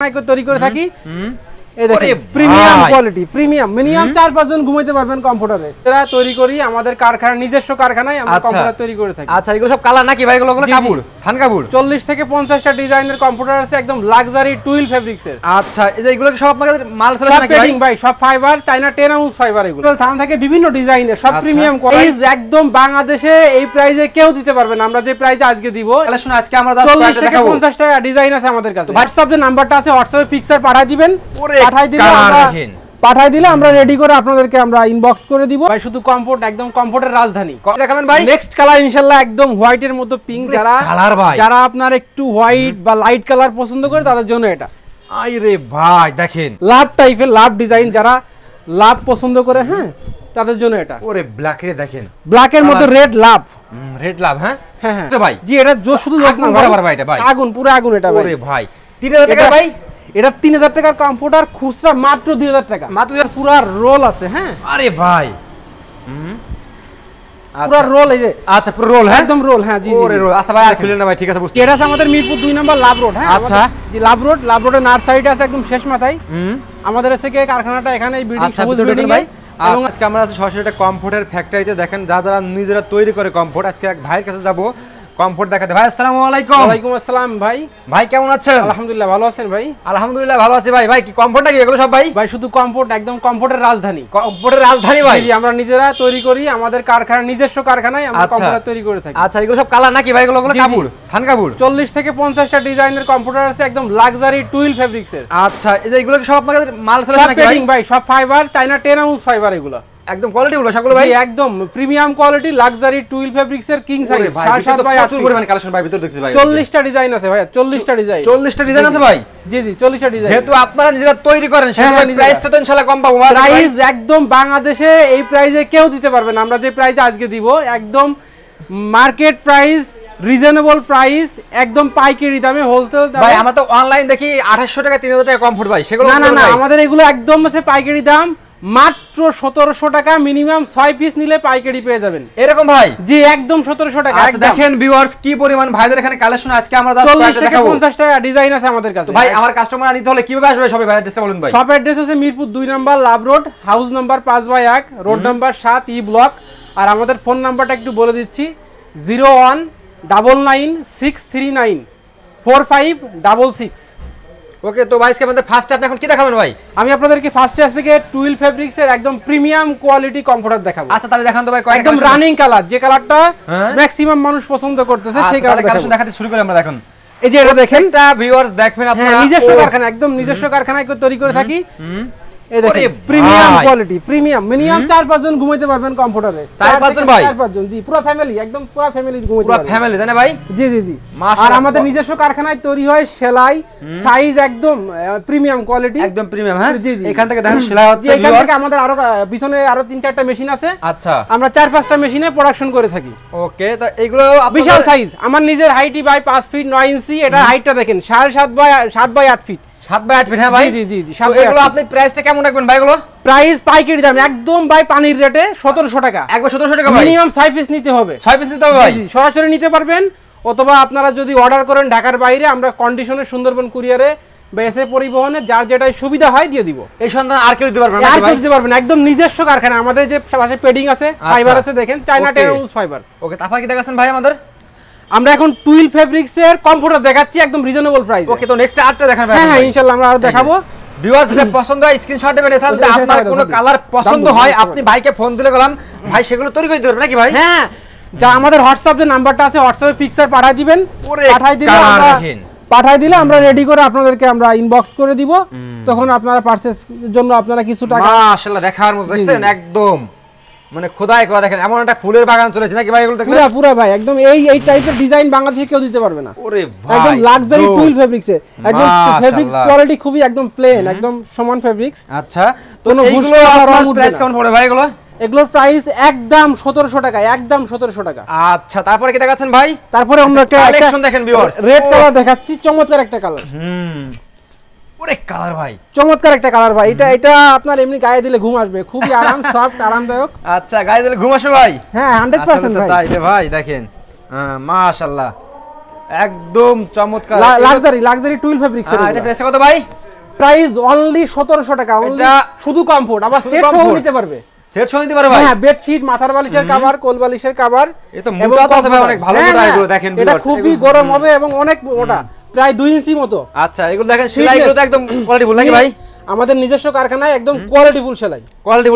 তৈরি করে থাকি। এই দেখেন প্রিমিয়াম কোয়ালিটি, প্রিমিয়াম মিনিমাম 4-5 জন ঘুমাইতে পারবেন কমফোর্টারে। এরা তৈরি করি আমাদের কারখানা, নিজস্ব কারখানায় আমরা কমফোর্টার তৈরি করে থাকি। আচ্ছা, এগুলো সব কালার নাকি ভাই? এগুলো কাপড়, থান কাপড়। 40 থেকে 50টা ডিজাইনের কমফোর্টার আছে, একদম লাক্সারি টুইল ফেব্রিক্স এর। আচ্ছা, এই যে এগুলো সব আপনাদের মাল চলে নাকি ভাই? সব ফাইবার, চায়না 10 আউন্স ফাইবার। এগুলো থান থাকে বিভিন্ন ডিজাইনের, সব প্রিমিয়াম কোয়ালিটি, একদম বাংলাদেশে এই প্রাইসে কেউ দিতে পারবে না। আমরা যে প্রাইসে আজকে দিব, কালেকশন আজকে আমরা 40 থেকে 50টা ডিজাইন আছে আমাদের কাছে। হোয়াটসঅ্যাপ যে নাম্বারটা আছে, হোয়াটসঅ্যাপে পিকচার পাঠিয়ে দিবেন, পাঠাই দিলে আমরা রেডি করে আপনাদেরকে আমরা ইনবক্স করে দিব। ভাই শুধু কমফোর্ট, একদম কমফোর্টের রাজধানী দেখাবেন ভাই। নেক্সট কালার ইনশাআল্লাহ একদম হোয়াইটের মতো পিঙ্ক। যারা আপনার একটু হোয়াইট বা লাইট কালার পছন্দ করে তাদের জন্য এটা। আরে ভাই দেখেন, লাভ টাইপের, লাভ ডিজাইন, যারা লাভ পছন্দ করে হ্যাঁ তাদের জন্য এটা। ওরে ব্ল্যাক এ দেখেন, ব্ল্যাকের মধ্যে রেড লাভ, রেড লাভ। হ্যাঁ হ্যাঁ হ্যাঁ ভাই, জি এটা শুধু জোস না ভাই, এটা ভাই আগুন, পুরো আগুন এটা ভাই। ওরে ভাই 3000 টাকা ভাই। এটা 3000 টাকার কম্পিউটার, খুচরা মাত্র 2000 টাকা। মাত্র পুরো রোল আছে। হ্যাঁ আরে ভাই পুরো রোল এই যে। আচ্ছা পুরো রোল, হ্যাঁ একদম রোল। হ্যাঁ জি ওরে রোল। আচ্ছা ভাই আর খুলেন না ভাই, ঠিক আছে বুঝছি। এটা আছে আমাদের মিরপুর 2 নম্বর লাভ রোড। হ্যাঁ আচ্ছা জি লাভ রোডের নার্সারিটা আছে একদম শেষ মাথায়। আমাদের থেকে কারখানাটা এখানে, এই বিল্ডিং সবুজ বিল্ডিং ভাই। এবং আজকে আমরা সরাসরি একটা কমফোর্টের ফ্যাক্টরিতে দেখেন, যারা নিজেরা তৈরি করে কমফোর্ট। আজকে এক ভাইয়ের কাছে যাব কমফোর্ট দেখাতে। ভাই আসসালামু আলাইকুম। ওয়ালাইকুম আসসালাম ভাই। ভাই কেমন আছেন? আলহামদুলিল্লাহ ভালো আছেন ভাই? আলহামদুলিল্লাহ ভালো আছি ভাই। ভাই কি কমফোর্ট নাকি এগুলো সব ভাই? ভাই শুধু কমফোর্ট, একদম কমফোর্টের রাজধানী। কমফোর্টের রাজধানী ভাই? জি আমরা নিজেরা তৈরি করি, আমাদের কারখানা, নিজস্ব কারখানায় আমরা কমফোর্টার তৈরি করে থাকি। আচ্ছা, এগুলো সব কালার নাকি ভাই? এগুলো কাপড়, থান কাপড়। 40 থেকে 50টা ডিজাইনের কমফোর্টার আছে, একদম লাক্সারি টুইল ফেব্রিক্স এর। আচ্ছা, এই যে এগুলো সব আপনাদের মাল চলে নাকি ভাই? সব ফাইবার, চায়না 10 আউন্স ফাইবার। এগুলো একদম কোয়ালিটি গুলো সবগুলো ভাই একদম premium quality, luxury twill fabrics এর কিং সাইজ। 7.5 বাই 8 পরিমাণ কালেকশন ভাই ভিতর দেখছি ভাই। 40টা ডিজাইন আছে ভাই, 40টা ডিজাইন। 40টা ডিজাইন আছে ভাই? জি জি 40টা ডিজাইন। যেহেতু আপনারা নিজেরা তৈরি করেন, সেজন্য প্রাইসটা তো ইনশাআল্লাহ কম পাবো। প্রাইস একদম বাংলাদেশে এই প্রাইসে কেউ দিতে পারবে না। আমরা যে প্রাইসে আজকে দিব, একদম মার্কেট প্রাইস, রিজনেবল প্রাইস, একদম পাইকারি দামে, হোলসেল দামে। ভাই আমরা তো অনলাইন দেখি 2800 টাকা 3000 টাকা কমফোর্ট ভাই, সেগুলো না না না, আমাদের এগুলো একদম আছে পাইকারি দাম, মাত্র 1700 টাকা। মিনিমাম 6 পিস নিলে পাইকারি পেয়ে যাবেন। এরকম ভাই? জি একদম 1700 টাকা। আচ্ছা দেখেন ভিউয়ার্স, কি পরিমাণ ভাইদের এখানে কালেকশন। আজকে আমরা 40 থেকে 50টা ডিজাইন আছে আমাদের কাছে। ভাই আমার কাস্টমার নিতে হলে কিভাবে আসবে সবাই? ভাই অ্যাড্রেসটা বলুন ভাই। সব অ্যাড্রেস আছে মিরপুর 2 নম্বর Love Road, house number 5/1, road number 7, E block. আর আমাদের ফোন নাম্বারটা একটু বলে দিচ্ছি, 0199639456। ওকে, তো ভাই আজকে আমাদের ফার্স্টে আপনি এখন কি দেখাবেন ভাই? আমি আপনাদেরকে ফার্স্টে আজকে টুইল ফেব্রিক্স এর একদম প্রিমিয়াম কোয়ালিটি কমফোর্টার দেখাবো। আচ্ছা তাহলে দেখান তো ভাই। একদম রানিং কালার, যে কালারটা ম্যাক্সিমাম মানুষ পছন্দ করতেছে, সেই কালারটা দেখাতে শুরু করি আমরা। দেখুন এই যে এটা দেখেন, এটা ভিউয়ার্স দেখবেন আপনারা নিজস্ব কারখানা, একদম নিজস্ব কারখানায় তৈরি করে থাকি। এই দেখেন প্রিমিয়াম কোয়ালিটি, প্রিমিয়াম মিনিমাম 4-5 জন ঘুমাইতে পারবেন কমফোর্টারে। 4-5 জন ভাই? 4-5 জন জি, পুরো ফ্যামিলি, একদম পুরো ফ্যামিলি ঘুমাইতে পারবে। পুরো ফ্যামিলি তাই না ভাই? জি জি জি। আর আমাদের নিজস্ব কারখানায় তৈরি হয়, সেলাই সাইজ একদম প্রিমিয়াম কোয়ালিটি, একদম প্রিমিয়াম। হ্যাঁ জি জি, এখান থেকে দেখেন সেলাই হচ্ছে। এখান থেকে আমাদের আরো পিছনে আরো 3-4টা মেশিন আছে। আচ্ছা, আমরা 4-5টা মেশিনে প্রোডাকশন করে থাকি। ওকে, তো এইগুলো বিশাল সাইজ। আমার নিজের হাইটই ভাই 5 ফিট 9 ইঞ্চি। এটা হাইটটা দেখেন 7.5 ফিট। 7/8 ফিট। হ্যাঁ ভাই জি জি জি। এগুলো আপনি প্রাইসটা কেমন রাখবেন ভাই? এগুলো প্রাইস পাইকারি দাম একদম ভাই পানির রেটে 1700 টাকা। একবার 1700 টাকা ভাই? মিনিমাম 6 পিস নিতে হবে। 6 পিস নিতে হবে ভাই? জি, সরাসরি নিতে পারবেন, অথবা আপনারা যদি অর্ডার করেন ঢাকার বাইরে, আমরা কন্ডিশনে সুন্দরবন কুরিয়ারে বা এসএ পরিবহনে যার যেটাই সুবিধা হয় দিয়ে দিব। এই সন্ধান আর কেউ দিতে পারবেন না? আর কেউ দিতে পারবেন, একদম নিজস্ব কারখানা। আমাদের যে পাশে পেডিং আছে, ফাইবার আছে, দেখেন চায়না 10 আউন্স ফাইবার। ওকে, তারপর কি দেখাচ্ছেন ভাই আমাদের? আমরা এখন টুইল ফেব্রিক্স এর কমফোর্টার দেখাচ্ছি, একদম রিজনেবল প্রাইস। ওকে, তো নেক্সট আরটা দেখান ভাই। হ্যাঁ ইনশাআল্লাহ আমরা আরো দেখাবো। ভিউয়ার্স যেটা পছন্দ হয় স্ক্রিনশট নেবেন। এছাড়া যদি আপনার কোনো কালার পছন্দ হয়, আপনি ভাইকে ফোন দিলে গেলাম, ভাই সেগুলো তৈরি করে দিতে পারবেন নাকি ভাই? হ্যাঁ, যা আমাদের হোয়াটসঅ্যাপ যে নাম্বারটা আছে, হোয়াটসঅ্যাপে পিকচার পাঠিয়ে দিবেন। পাঠিয়ে দিলে আমরা রেডি করে আপনাদেরকে আমরা ইনবক্স করে দিব। তখন আপনারা পারচেজের জন্য আপনারা কিছু টাকা। মাশাআল্লাহ দেখার মতো দেখছেন, একদম মানে খোদাই করা। দেখেন এমন একটা ফুলের বাগান চলেছে নাকি ভাই? এগুলো দেখলে পুরো পুরো ভাই একদম এই টাইপের ডিজাইন বাংলাদেশে কেউ দিতে পারবে না। ওরে ভাই একদম লাক্সারি টুইল ফেব্রিক্স এর, একদম ফেব্রিক্স কোয়ালিটি খুবই একদম প্লেন, একদম সমান ফেব্রিক্স। আচ্ছা, তো এইগুলো আপনার প্রাইস কেমন পড়ে ভাই এগুলো? এগুলোর প্রাইস একদম 1700 টাকা, একদম 1700 টাকা। আচ্ছা, তারপরে কি দেখাচ্ছেন ভাই? তারপরে অন্য একটা কালেকশন দেখেন ভিউয়ার্স, রেড কালার দেখাচ্ছি, চমৎকার একটা কালার। ওরে কালার ভাই, চমৎকার একটা কালার ভাই। এটা আপনার এমনি গায়ে দিলে ঘুম আসবে, খুবই আরাম, সফট, আরামদায়ক। আচ্ছা, গায়ে দিলে ঘুম আসবে ভাই? হ্যাঁ 100% ভাই। তাই রে ভাই, দেখেন মাশাআল্লাহ একদম চমৎকার লাক্সারি টুইল ফেব্রিক্স এর এটা প্রাইস কত ভাই? প্রাইস অনলি 1700 টাকা। এটা শুধু কমফোর্ট, আবার সেট সহ নিতে পারবে। সেট সহ নিতে পারবে ভাই? হ্যাঁ, বেডশিট, মাথার বালিশের কভার, কোল বালিশের কভার। এই তো মোটা আছে ভাই, অনেক ভালো মোটা এগুলো দেখেন এটা খুবই গরম হবে এবং অনেক মোটা, প্রায় 2 ইঞ্চি মতো। আচ্ছা, এগুলো দেখেন সেলাইগুলো তো একদম কোয়ালিটিফুল নাকি ভাই? আমাদের নিজস্ব কারখানায় একদম কোয়ালিটিফুল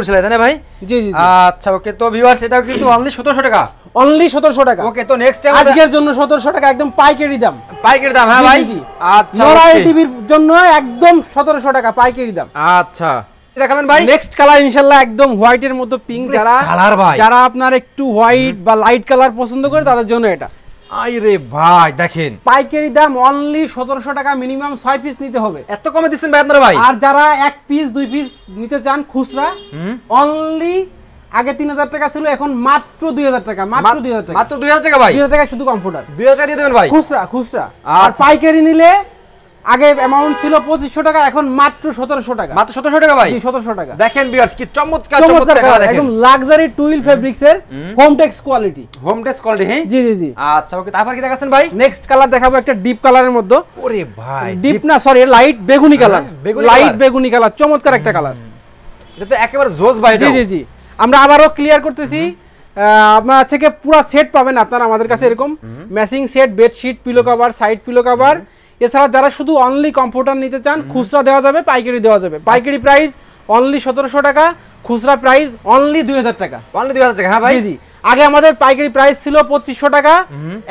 সেলাই তাই না ভাই? জি জি। আচ্ছা ওকে, তো ভিউয়ার্স এটাও কিন্তু অনলি 1700 টাকা। অনলি 1700 টাকা। ওকে, তো নেক্সট টাইম আজকের জন্য 1700 টাকা একদম পাইকারি দাম। পাইকারি দাম? হ্যাঁ ভাই। আচ্ছা, নরাই টিভির জন্য একদম 1700 টাকা পাইকারি দাম। আচ্ছা, দেখাবেন ভাই নেক্সট কালার ইনশাআল্লাহ একদম হোয়াইটের মতো পিঙ্ক। যারা আপনার একটু হোয়াইট বা লাইট কালার পছন্দ করে তাদের জন্য এটা। আরে ভাই দেখেন, পাইকারি দাম অনলি 1700 টাকা, মিনিমাম 6 পিস নিতে হবে। এত কমে দিচ্ছেন ভাই আপনারা ভাই? আর যারা 1 পিস 2 পিস নিতে চান খুচরা, অনলি আগে 3000 টাকা ছিল, এখন মাত্র 2000 টাকা। মাত্র 2000 টাকা। মাত্র 2000 টাকা ভাই? 2000 টাকা শুধু কম্পিউটার। 2000 টাকা দিয়ে দেবেন ভাই খুচরা। আর পাইকারি নিলে আগে অ্যামাউন্ট ছিল 2500 টাকা, এখন মাত্র 1700 টাকা। মাত্র 1700 টাকা ভাই? 1700 টাকা। দেখেন ভিউয়ার্স কি চমৎকার কালার দেখেন, একদম লাক্সারি টুইল ফেব্রিক্স এর হোমটেক্স কোয়ালিটি। Hometex quality? হ্যাঁ জি জি জি। আচ্ছা ওকে, তারপর কি দেখাচ্ছেন ভাই? নেক্সট কালার দেখাবো একটা ডিপ কালারের মধ্যে। ওরে ভাই, ডিপ না, সরি, লাইট বেগুনি কালার। লাইট বেগুনি কালার, চমৎকার একটা কালার। এটা তো একেবারে জোস ভাই। জি জি জি। আমরা আবারও ক্লিয়ার করতেছি, আপনার থেকে পুরো সেট পাবেন আপনারা আমাদের কাছে, এরকম matching set, bedsheet, pillow cover, side pillow cover. এছাড়া যারা শুধু অনলি কমফোর্টার নিতে চান, খুচরা দেওয়া যাবে, পাইকারি দেওয়া যাবে। পাইকারি প্রাইস অনলি 1700 টাকা, খুচরা প্রাইস অনলি 2000 টাকা। অনলি 2000 টাকা? হ্যাঁ ভাই। জি জি। আগে আমাদের পাইকারি প্রাইস ছিল 2500 টাকা,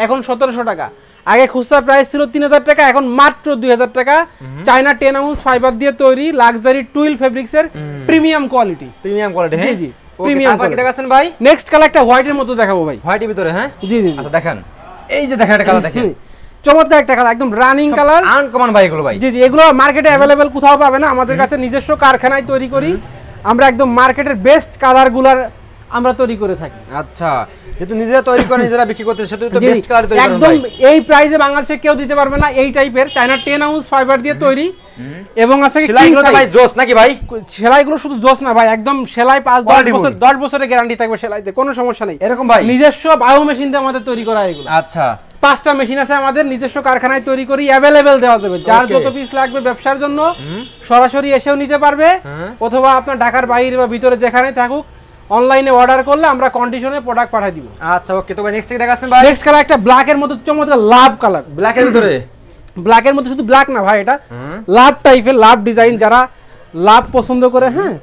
এখন 1700 টাকা। আগে খুচরা প্রাইস ছিল 3000 টাকা, এখন মাত্র 2000 টাকা। চায়না 10 আউন্স ফাইবার দিয়ে তৈরি লাক্সারি টুইল ফেব্রিক্স এর প্রিমিয়াম কোয়ালিটি। জি জি। প্রিমিয়াম কোয়ালিটি দেখাচ্ছেন ভাই? নেক্সট কালারটা হোয়াইটের মতো দেখাবো ভাই। হোয়াইটের ভিতরে? হ্যাঁ জি জি। আচ্ছা দেখেন, এই যে দেখেন একটা কালার দেখেন, চমৎকার একটা কালার, একদম রানিং কালার, আনকমন ভাই এগুলো ভাই। জি জি। এগুলো মার্কেটে अवेलेबल কোথাও পাবে না, আমাদের কাছে নিজস্ব কারখানায় তৈরি করি আমরা। একদম মার্কেটের বেস্ট কালারগুলোর আমরা তৈরি করে থাকি। আচ্ছা, যেহেতু নিজেরা তৈরি করে নিজেরা বিক্রি করতে, সেহেতু তো বেস্ট কালার তৈরি করেন একদম। এই প্রাইসে বাংলাদেশে কেউ দিতে পারবে না এই টাইপের। চায়না 10 আউন্স ফাইবার দিয়ে তৈরি এবং আছে সেলাইগুলো ভাই জোস নাকি ভাই? সেলাইগুলো শুধু জোস না ভাই, একদম সেলাই 10 বছরের গ্যারান্টি থাকবে সেলাইতে, কোনো সমস্যা নেই এরকম ভাই। নিজস্ব বায়ো মেশিন দিয়ে আমাদের তৈরি করা এগুলো। আচ্ছা, 5টা মেশিন আছে আমাদের, নিজস্ব কারখানায় তৈরি করি, अवेलेबल দেওয়া যাবে। যার যত পিস লাগবে ব্যবসার জন্য সরাসরি এসেও নিতে পারবে, অথবা আপনার ঢাকার বাইরে বা ভিতরে যেখানে থাকুক অনলাইনে অর্ডার করলে আমরা কন্ডিশনে প্রোডাক্ট পাঠিয়ে দিব। আচ্ছা ওকে, তো ভাই নেক্সট কি দেখাচ্ছেন ভাই? নেক্সট কালার একটা ব্ল্যাক এর মধ্যে চমৎকার লাভ কালার। ব্ল্যাক এর ভিতরে? ব্ল্যাক এর মধ্যে শুধু ব্ল্যাক না ভাই, এটা লাভ টাইপের, লাভ ডিজাইন। যারা লাভ পছন্দ করে, হ্যাঁ,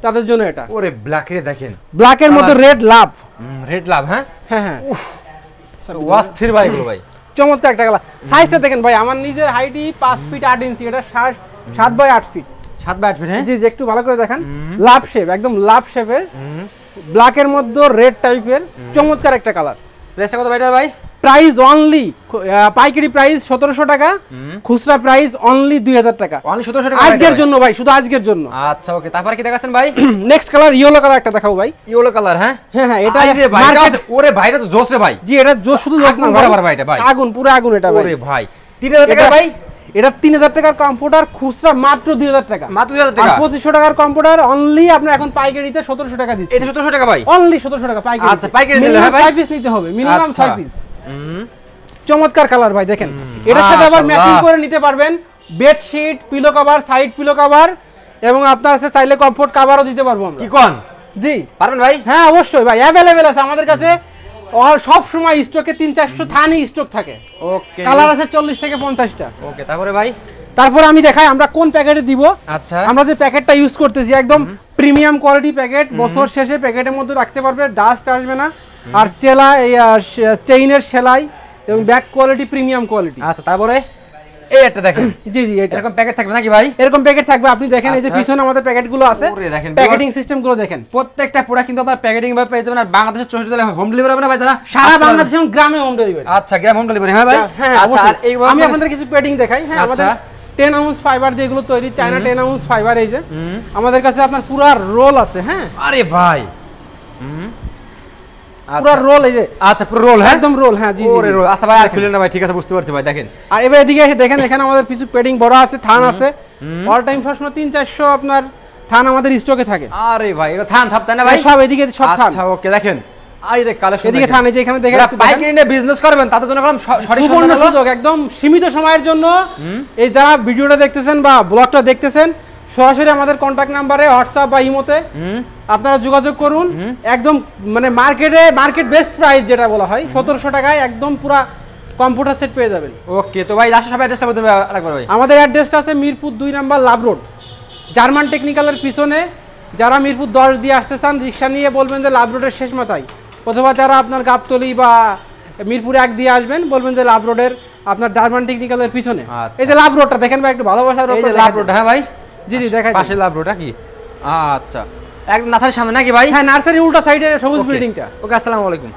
তাদের জন্য এটা। ওরে ব্ল্যাক এর দেখেন, ব্ল্যাক এর মধ্যে রেড লাভ। রেড লাভ? হ্যাঁ হ্যাঁ হ্যাঁ। ওয়াস্থির ভাই এগুলো ভাই। চমৎকার একটা কালার। সাইজটা দেখেন ভাই, আমার নিজের হাইটই 5 ফিট 8 ইঞ্চি, এটা 7 বাই 8 ফিট। 7 by 8 fit? হ্যাঁ জি জি। একটু ভালো করে দেখেন, লাভ শেপ, একদম লাভ শেপের, ব্ল্যাক এর মধ্যে রেড টাইপের, চমৎকার একটা কালার। প্রাইসটা কত ভাই? প্রাইস অনলি পাইকারি প্রাইস 1700 টাকা, খুচরা প্রাইস অনলি 2000 টাকা। অনলি 1700 টাকা আজকের জন্য ভাই, শুধু আজকের জন্য। আচ্ছা ওকে, তারপর কি দেখাচ্ছেন ভাই? নেক্সট কালার ইয়েলো কালার একটা দেখাও ভাই। Yellow colour? হ্যাঁ হ্যাঁ হ্যাঁ। এটা মার্কেট, ওরে ভাই এটা তো জোস রে ভাই। জি, এটা জোস, শুধু জোস না ভাই, এটা ভাই আগুন, পুরো আগুন এটা ভাই। ওরে ভাই 3000 টাকা ভাই? এটা 3000 টাকার কম্পিউটার, খুচরা মাত্র 2000 টাকা। মাত্র 2000 টাকা। 2500 টাকার কম্পিউটার অনলি আপনি এখন পাইকারিতে 1700 টাকা দিচ্ছেন। এটা 1700 টাকা ভাই? অনলি 1700 টাকা পাইকারি। আচ্ছা, পাইকারি দিলে হ্যাঁ ভাই? 6 পিস নিতে হবে, মিনিমাম 6 পিস। চমৎকার কালার ভাই, দেখেন। এটার সাথে আবার ম্যাচিং করে নিতে পারবেন bedsheet, pillow cover, side pillow cover, এবং আপনার কাছে চাইলে কমফোর্ট কভারও দিতে পারবো আমরা। কি কোন? জি পারবেন ভাই? হ্যাঁ অবশ্যই ভাই, अवेलेबल আছে আমাদের কাছে। সব সময় স্টকে 300-400 থানি স্টক থাকে। ওকে, কালার আছে 40 থেকে 50টা। ওকে, তারপরে ভাই? তারপর আমি দেখাই আমরা কোন প্যাকেটে দিব। আচ্ছা, আমরা যে প্যাকেটটা ইউজ করতেছি একদম প্রিমিয়াম কোয়ালিটি প্যাকেট, বছর শেষে প্যাকেটের মধ্যে রাখতে পারবে, ডাস্ট আসবে না। আর চেইনের সেলাই এবং ব্যাক কোয়ালিটি প্রিমিয়াম কোয়ালিটি। আচ্ছা, তারপরে এই একটা দেখেন। জি জি। এরকম প্যাকেট থাকবে নাকি ভাই? এরকম প্যাকেট থাকবে, আপনি দেখেন এই যে পিছনে আমাদের প্যাকেটগুলো আছে, প্যাকেটিং সিস্টেম গুলো দেখেন। প্রত্যেকটা প্রোডাক্ট কিন্তু আপনারা প্যাকেটিং ভাবে পেয়ে যাবেন। আর বাংলাদেশের 64 জেলায় হোম ডেলিভারি হবে না ভাই? জানা সারা বাংলাদেশে গ্রামে হোম ডেলিভারি। আচ্ছা, গ্রাম হোম ডেলিভারি? হ্যাঁ ভাই। আচ্ছা, আর আমি আপনাদের কিছু প্যাকেটিং দেখাই। হ্যাঁ, আমাদের 10 আউন্স ফাইবার যেগুলো তৈরি, চায়না 10 আউন্স ফাইবার, এই যে আমাদের কাছে আপনার পুরো রোল আছে। হ্যাঁ, আরে ভাই পুরো রোল, এই যে। আচ্ছা, পুরো রোল? হ্যাঁ একদম রোল। হ্যাঁ জি জি। ওরে রোল। আচ্ছা ভাই, আর খুলেন না ভাই, ঠিক আছে, বুঝতে পারছি ভাই। দেখেন, আর এবার এদিকে এসে দেখেন, এখানে আমাদের কিছু প্যাডিং বড় আছে, থান আছে। অল টাইম সবসময় 300-400 আপনার থান আমাদের স্টকে থাকে। আরে ভাই, এটা থান থাপ তাই না ভাই? সব এদিকে সব থান। আচ্ছা ওকে, দেখেন আইরে কালেকশন এদিকে থানে যে এখানে দেখেন একটু পাইকারি নিয়ে বিজনেস করবেন তাদের জন্য বললাম সঠিক সুবর্ণ সুযোগ একদম সীমিত সময়ের জন্য। এই যারা ভিডিওটা দেখতেছেন বা ব্লগটা দেখতেছেন সরাসরি আমাদের কন্টাক্ট নাম্বারে হোয়াটসঅ্যাপ বা ইমোতে আপনারা যোগাযোগ করুন। একদম মানে মার্কেট বেস্ট প্রাইস যেটা বলা হয় 1700 টাকায় একদম পুরো কম্পিউটার সেট পেয়ে যাবেন। ওকে তো ভাই আসলে সব অ্যাড্রেসটা বলতে আরেকবার ভাই। আমাদের অ্যাড্রেসটা আছে Mirpur 2 number Love Road, German টেকনিক্যালের পিছনে। যারা মিরপুর 10 দিয়ে আসতে চান রিক্সা নিয়ে বলবেন যে লাভ রোডের শেষ মাথায়, অথবা যারা আপনার গাবতলী বা মিরপুর 1 দিয়ে আসবেন বলবেন যে লাভ রোডের আপনার জার্মান টেকনিক্যালের পিছনে। এই যে লাভ রোডটা দেখেন ভাই, একটু ভালোবাসার এই যে লাভ রোড, হ্যাঁ ভাই জি জি দেখাই পাশে লাভ রোডটা কি আচ্ছা একদম নাথার সামনে নাকি ভাই? হ্যাঁ নার্সারি উল্টা সাইডে সবুজ বিল্ডিংটা। ওকে আসসালামু আলাইকুম।